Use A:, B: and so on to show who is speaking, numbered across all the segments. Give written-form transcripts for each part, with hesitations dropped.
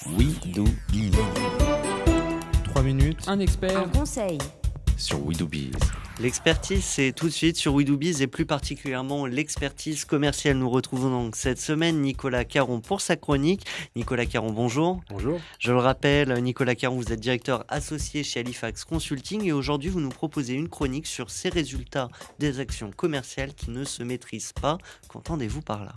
A: We Do Biz. 3 minutes
B: Un expert.
C: Un conseil.
A: sur We Do Biz.
D: L'expertise, c'est tout de suite sur We Do Biz et plus particulièrement l'expertise commerciale. Nous retrouvons donc cette semaine Nicolas Caron pour sa chronique. Nicolas Caron, bonjour.
E: Bonjour.
D: Je le rappelle, Nicolas Caron, vous êtes directeur associé chez Halifax Consulting et aujourd'hui vous nous proposez une chronique sur ces résultats des actions commerciales qui ne se maîtrisent pas. Qu'entendez-vous par là ?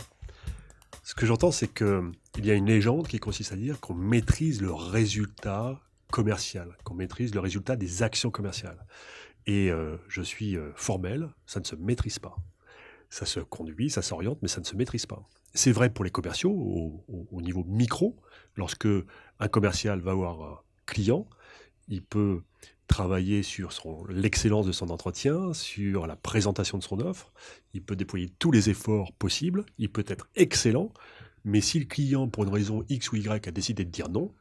E: Ce que j'entends, c'est qu'il y a une légende qui consiste à dire qu'on maîtrise le résultat commercial, qu'on maîtrise le résultat des actions commerciales. Et je suis formel, ça ne se maîtrise pas. Ça se conduit, ça s'oriente, mais ça ne se maîtrise pas. C'est vrai pour les commerciaux, au niveau micro. Lorsque un commercial va voir un client, il peut travailler sur l'excellence de son entretien, sur la présentation de son offre. Il peut déployer tous les efforts possibles. Il peut être excellent. Mais si le client, pour une raison X ou Y, a décidé de dire non,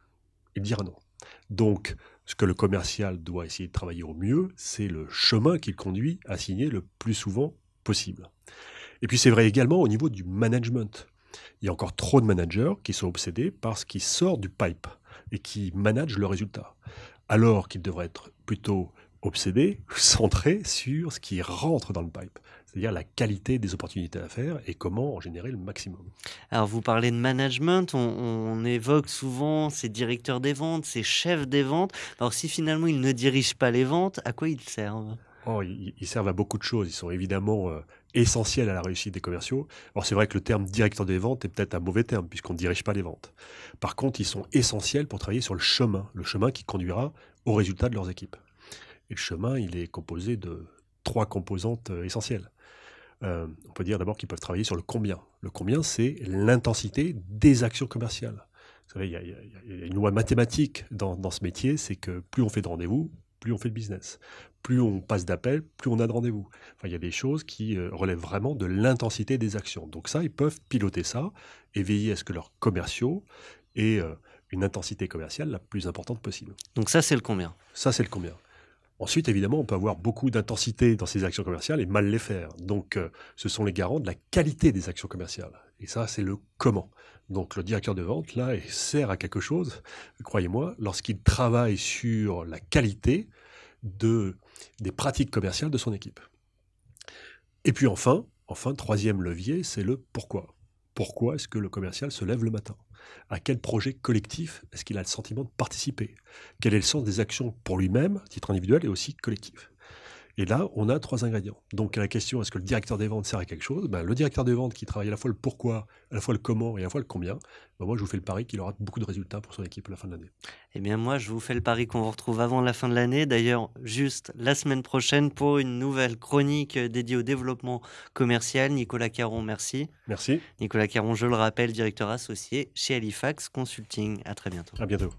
E: il dira non. Donc, ce que le commercial doit essayer de travailler au mieux, c'est le chemin qu'il conduit à signer le plus souvent possible. Et puis c'est vrai également au niveau du management. Il y a encore trop de managers qui sont obsédés par ce qui sort du pipe et qui managent le résultat. Alors qu'ils devraient être plutôt obsédés, centrés sur ce qui rentre dans le pipe, c'est-à-dire la qualité des opportunités d'affaires et comment en générer le maximum.
D: Alors vous parlez de management, on évoque souvent ces directeurs des ventes, ces chefs des ventes. Alors si finalement ils ne dirigent pas les ventes, à quoi ils servent ?
E: Ils servent à beaucoup de choses. Ils sont évidemment essentiels à la réussite des commerciaux. Alors c'est vrai que le terme directeur des ventes est peut-être un mauvais terme puisqu'on ne dirige pas les ventes. Par contre, ils sont essentiels pour travailler sur le chemin qui conduira au résultat de leurs équipes. Et le chemin, il est composé de 3 composantes essentielles. On peut dire d'abord qu'ils peuvent travailler sur le combien. Le combien, c'est l'intensité des actions commerciales. Vous savez, il y a une loi mathématique dans ce métier, c'est que plus on fait de rendez-vous, plus on fait de business. Plus on passe d'appels, plus on a de rendez-vous. Enfin, il y a des choses qui relèvent vraiment de l'intensité des actions. Donc ça, ils peuvent piloter ça et veiller à ce que leurs commerciaux aient une intensité commerciale la plus importante possible.
D: Donc ça, c'est le combien ?
E: Ça, c'est le combien. Ensuite, évidemment, on peut avoir beaucoup d'intensité dans ces actions commerciales et mal les faire. Donc, ce sont les garants de la qualité des actions commerciales. Et ça, c'est le comment. Donc, le directeur de vente, là, il sert à quelque chose, croyez-moi, lorsqu'il travaille sur la qualité des pratiques commerciales de son équipe. Et puis enfin, troisième levier, c'est le pourquoi. Pourquoi est-ce que le commercial se lève le matin ? À quel projet collectif est-ce qu'il a le sentiment de participer ? Quel est le sens des actions pour lui-même, à titre individuel et aussi collectif ? Et là, on a 3 ingrédients. Donc la question, est-ce que le directeur des ventes sert à quelque chose ? Le directeur des ventes qui travaille à la fois le pourquoi, à la fois le comment et à la fois le combien, moi je vous fais le pari qu'il aura beaucoup de résultats pour son équipe à la fin de l'année.
D: Eh bien moi, je vous fais le pari qu'on vous retrouve avant la fin de l'année. D'ailleurs, juste la semaine prochaine pour une nouvelle chronique dédiée au développement commercial. Nicolas Caron, merci.
E: Merci.
D: Nicolas Caron, je le rappelle, directeur associé chez Halifax Consulting. À très bientôt.
E: À bientôt.